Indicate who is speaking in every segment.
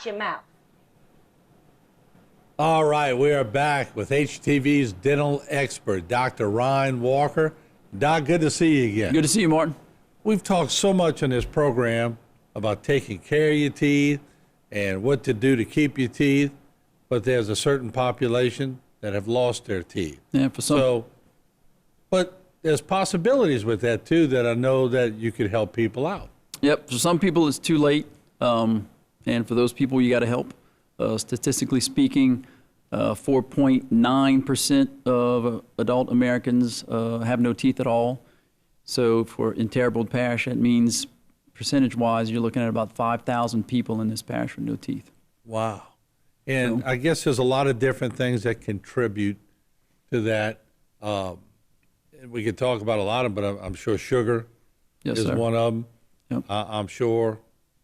Speaker 1: Watch your mouth.
Speaker 2: All right, we are back with HTV's dental expert, Dr. Ryan Walker. Doc, good to see you again.
Speaker 3: Good to see you, Martin.
Speaker 2: We've talked so much in this program about taking care of your teeth and what to do to keep your teeth, but there's a certain population that have lost their teeth.
Speaker 3: Yeah, for some.
Speaker 2: So, but there's possibilities with that too that I know that you could help people out.
Speaker 3: Yep, for some people it's too late, and for those people you got to help. Statistically speaking, 4.9% of adult Americans have no teeth at all. So in Terrebonne Parish, that means percentage-wise, you're looking at about 5,000 people in this parish with no teeth.
Speaker 2: Wow. And I guess there's a lot of different things that contribute to that. We could talk about a lot of them, but I'm sure sugar is one of them.
Speaker 3: Yep.
Speaker 2: I'm sure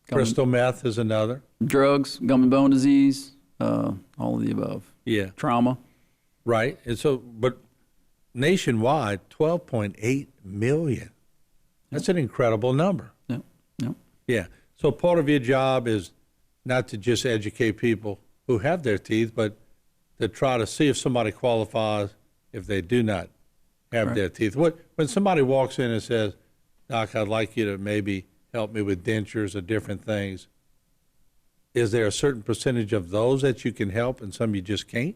Speaker 2: crystal meth is another.
Speaker 3: Drugs, gum and bone disease, all of the above.
Speaker 2: Yeah.
Speaker 3: Trauma.
Speaker 2: Right. And so, but nationwide, 12.8 million. That's an incredible number.
Speaker 3: Yep. Yep.
Speaker 2: Yeah. So part of your job is not to just educate people who have their teeth, but to try to see if somebody qualifies if they do not have their teeth. When somebody walks in and says, Doc, I'd like you to maybe help me with dentures or different things, is there a certain percentage of those that you can help and some you just can't?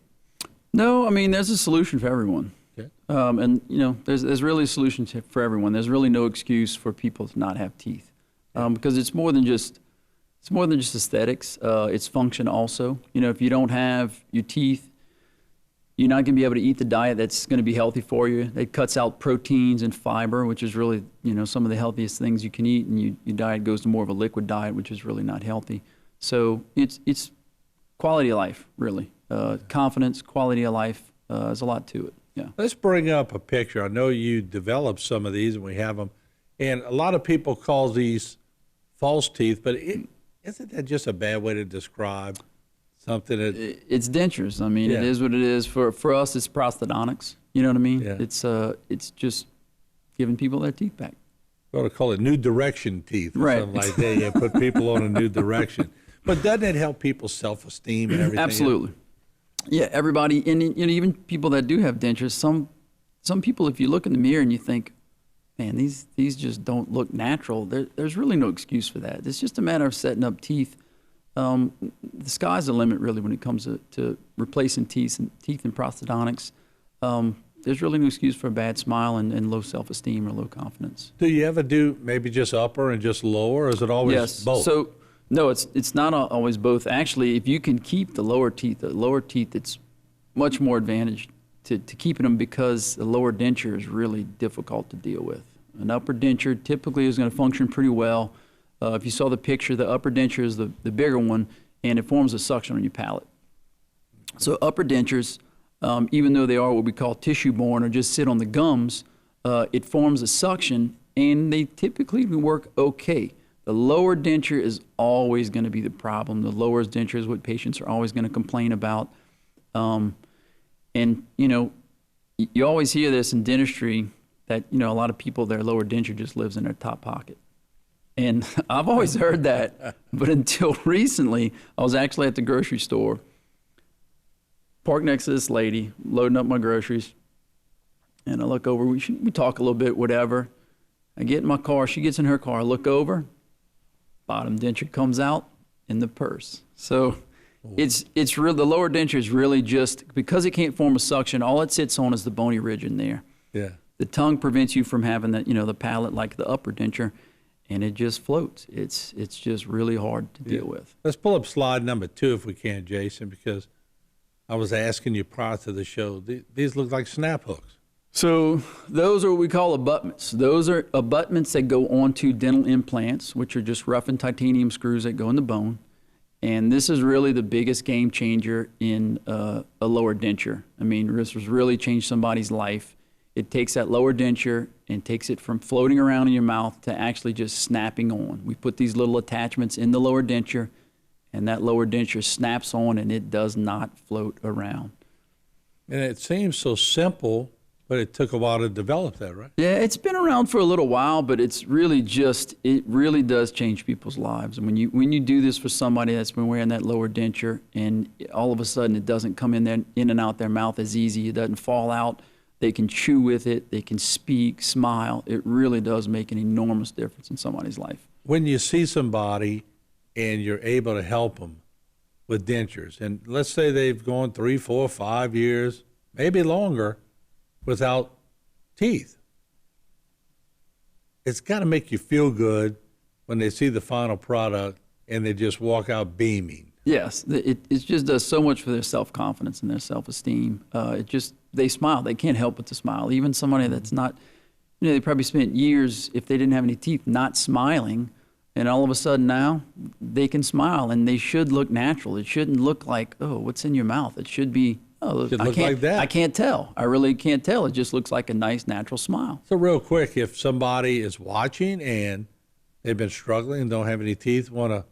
Speaker 3: No, I mean, there's a solution for everyone.
Speaker 2: Okay.
Speaker 3: And, you know, there's really a solution for everyone. There's really no excuse for people to not have teeth, because it's more than just aesthetics. It's function also. You know, if you don't have your teeth, you're not going to be able to eat the diet that's going to be healthy for you. It cuts out proteins and fiber, which is really, you know, some of the healthiest things you can eat, and your diet goes to more of a liquid diet, which is really not healthy. So it's quality of life, really. Confidence, quality of life, there's a lot to it. Yeah.
Speaker 2: Let's bring up a picture. I know you developed some of these, and we have them. And a lot of people call these false teeth, but isn't that just a bad way to describe something?
Speaker 3: It's dentures. I mean, it is what it is. For us, it's prosthodontics. You know what I mean?
Speaker 2: Yeah.
Speaker 3: It's just giving people their teeth back.
Speaker 2: We ought to call it new direction teeth or
Speaker 3: Right.
Speaker 2: something like that. Yeah, put people on a new direction. But doesn't it help people's self-esteem and everything?
Speaker 3: Absolutely. Yeah, everybody, and you know, even people that do have dentures, some people, if you look in the mirror and you think, man, these just don't look natural, there's really no excuse for that. It's just a matter of setting up teeth. The sky's the limit, really, when it comes to replacing teeth and prosthodontics. There's really no excuse for a bad smile and low self-esteem or low confidence.
Speaker 2: Do you ever do maybe just upper and just lower, or is it always both?
Speaker 3: So, no, it's not always both. Actually, if you can keep the lower teeth, it's much more advantaged to keeping them, because the lower denture is really difficult to deal with. An upper denture typically is going to function pretty well. If you saw the picture, the upper denture is the bigger one, and it forms a suction on your palate. So upper dentures, even though they are what we call tissue-borne or just sit on the gums, it forms a suction, and they typically work okay. The lower denture is always going to be the problem. The lower denture is what patients are always going to complain about. And, you know, you always hear this in dentistry that, you know, a lot of people, their lower denture just lives in their top pocket. And I've always heard that, but until recently, I was actually at the grocery store, parked next to this lady, loading up my groceries, and I look over, we talk a little bit, whatever. I get in my car, she gets in her car, I look over, bottom denture comes out in the purse. So it's real. The lower denture is really just, because it can't form a suction, all it sits on is the bony ridge in there.
Speaker 2: Yeah.
Speaker 3: The tongue prevents you from having that, you know, the palate like the upper denture, and it just floats. It's just really hard to deal with.
Speaker 2: Let's pull up slide number 2 if we can, Jason, because I was asking you prior to the show, these look like snap hooks.
Speaker 3: So those are what we call abutments. Those are abutments that go onto dental implants, which are just roughened titanium screws that go in the bone. And this is really the biggest game changer in a lower denture. I mean, this has really changed somebody's life. It takes that lower denture and takes it from floating around in your mouth to actually just snapping on. We put these little attachments in the lower denture, and that lower denture snaps on, and it does not float around.
Speaker 2: And it seems so simple, But it took a while to develop that, right?
Speaker 3: Yeah, it's been around for a little while, but it's really it really does change people's lives. And when you do this for somebody that's been wearing that lower denture, and all of a sudden it doesn't come in and out their mouth as easy, it doesn't fall out, they can chew with it, they can speak, smile. It really does make an enormous difference in somebody's life.
Speaker 2: When you see somebody and you're able to help them with dentures, and let's say they've gone 3, 4, 5 years, maybe longer, without teeth. It's got to make you feel good when they see the final product and they just walk out beaming.
Speaker 3: Yes, it just does so much for their self-confidence and their self-esteem. They smile. They can't help but to smile. Even somebody that's not, they probably spent years, if they didn't have any teeth, not smiling, and all of a sudden now they can smile, and they should look natural. It shouldn't look like, oh, what's in your mouth? It should be, oh,
Speaker 2: Should look like that.
Speaker 3: I can't tell. I really can't tell. It just looks like a nice, natural smile.
Speaker 2: So real quick, if somebody is watching and they've been struggling and don't have any teeth, want to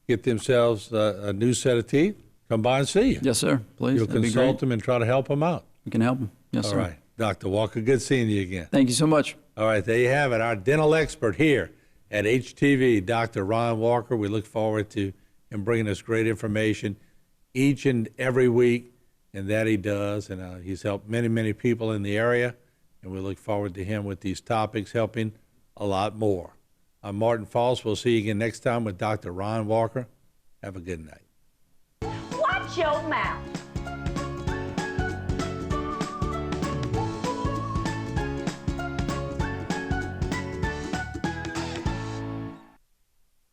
Speaker 2: get themselves a new set of teeth, come by and see you.
Speaker 3: Yes, sir. Please.
Speaker 2: You'll
Speaker 3: That'd be
Speaker 2: consult
Speaker 3: great.
Speaker 2: them and try to help them out.
Speaker 3: We can help them. Yes,
Speaker 2: All
Speaker 3: sir.
Speaker 2: right. Dr. Walker, good seeing you again.
Speaker 3: Thank you so much.
Speaker 2: All right, there you have it. Our dental expert here at HTV, Dr. Ron Walker. We look forward to him bringing us great information each and every week, and that he does. And he's helped many, many people in the area, and we look forward to him with these topics helping a lot more. I'm Martin Falls. We'll see you again next time with Dr. Ron Walker. Have a good night.
Speaker 1: Watch your mouth.